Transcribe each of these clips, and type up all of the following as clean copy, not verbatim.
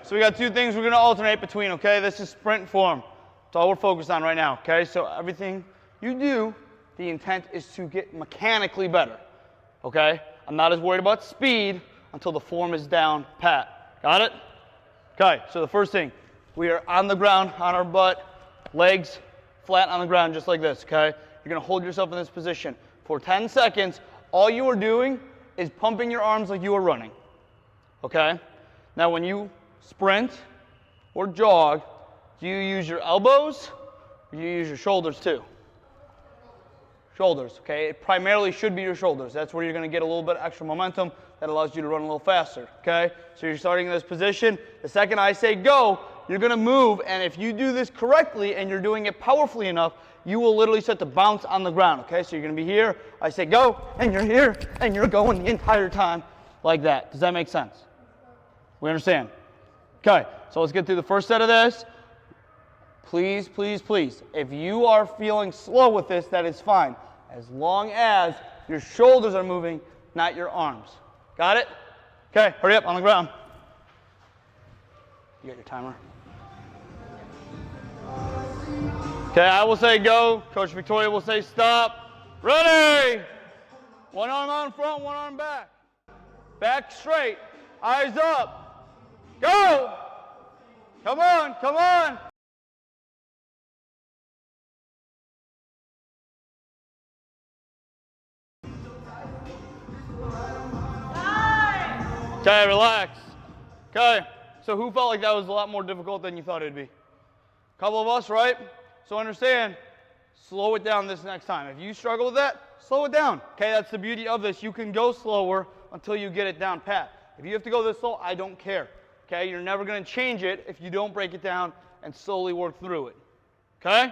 So we got two things we're going to alternate between, okay? This is sprint form. That's all we're focused on right now, okay? So everything you do, the intent is to get mechanically better, okay? I'm not as worried about speed until the form is down pat. Got it? Okay, so the first thing, we are on the ground, on our butt, legs flat on the ground just like this, okay? You're going to hold yourself in this position. For 10 seconds, all you are doing is pumping your arms like you are running, okay? Now when you sprint or jog, do you use your elbows or do you use your shoulders too? Shoulders, okay? It primarily should be your shoulders. That's where you're going to get a little bit extra momentum that allows you to run a little faster, okay? So you're starting in this position. The second I say go, you're going to move, and if you do this correctly and you're doing it powerfully enough, you will literally start to bounce on the ground, okay? So you're going to be here, I say go, and you're here, and you're going the entire time like that. Does that make sense? We understand? Okay, so let's get through the first set of this. Please, please, please, if you are feeling slow with this, that is fine, as long as your shoulders are moving, not your arms. Got it? Okay, hurry up on the ground. You got your timer? Okay, I will say go. Coach Victoria will say stop. Ready? One arm out in front, one arm back. Back straight. Eyes up. Go! Come on, come on. Okay, relax. Okay, so who felt like that was a lot more difficult than you thought it would be? A couple of us, right? So understand, slow it down this next time. If you struggle with that, slow it down. Okay, that's the beauty of this. You can go slower until you get it down pat. If you have to go this slow, I don't care. Okay, you're never going to change it if you don't break it down and slowly work through it. Okay?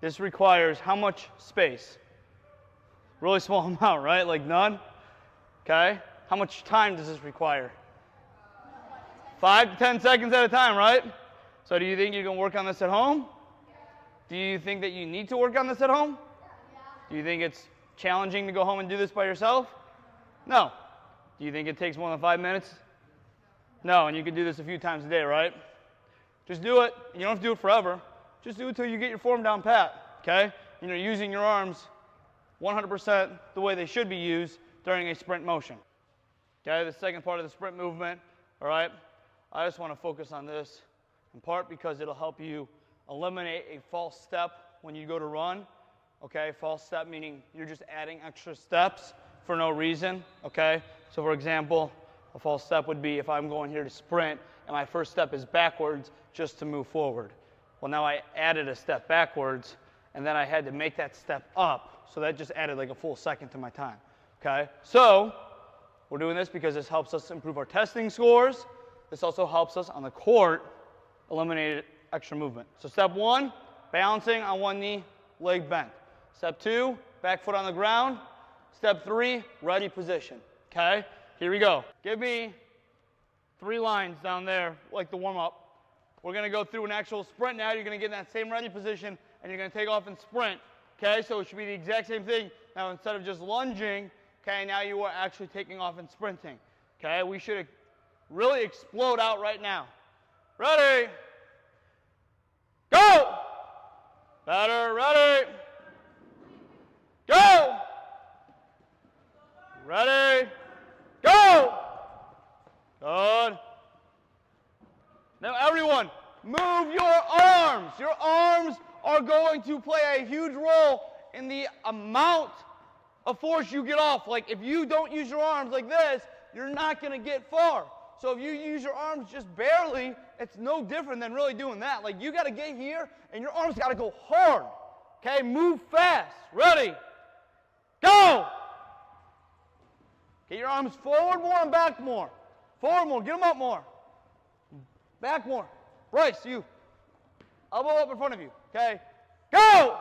This requires how much space? Really small amount, right? Like none? Okay? How much time does this require? 5 to 10 seconds at a time, right? So do you think you can work on this at home? Do you think that you need to work on this at home? Do you think it's challenging to go home and do this by yourself? No. Do you think it takes more than 5 minutes? No, and you can do this a few times a day, right? Just do it. You don't have to do it forever. Just do it until you get your form down pat, okay? And you're using your arms 100% the way they should be used during a sprint motion. Okay, the second part of the sprint movement, all right? I just want to focus on this in part because it'll help you eliminate a false step when you go to run, okay? False step meaning you're just adding extra steps for no reason, okay? So for example, a false step would be if I'm going here to sprint and my first step is backwards just to move forward. Well, now I added a step backwards and then I had to make that step up, so that just added like a full second to my time, okay? So we're doing this because this helps us improve our testing scores. This also helps us on the court eliminate extra movement. So step 1, balancing on one knee, leg bent. Step 2, back foot on the ground. Step 3, ready position. Okay, here we go. Give me 3 lines down there, like the warm-up. We're going to go through an actual sprint now. You're going to get in that same ready position, and you're going to take off and sprint. Okay, so it should be the exact same thing. Now, instead of just lunging, okay, now you are actually taking off and sprinting. Okay, we should really explode out right now. Ready? Go! Better, ready? Go! Ready? Go! Good. Now everyone, move your arms. Your arms are going to play a huge role in the amount of force you get off. Like if you don't use your arms like this, you're not going to get far. So if you use your arms just barely, it's no different than really doing that. Like you got to get here and your arms got to go hard. Okay, move fast. Ready? Go! Get your arms forward more and back more. Forward more, get them up more. Back more. Bryce, you. Elbow up in front of you. Okay, go!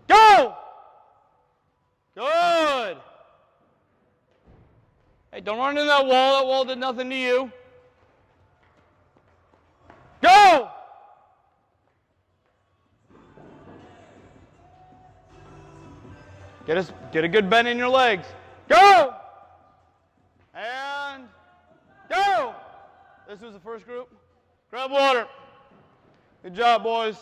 Go! Good. Hey, don't run into that wall. That wall did nothing to you. Go! Get a good bend in your legs. Go! And This was the first group. Grab water. Good job, boys.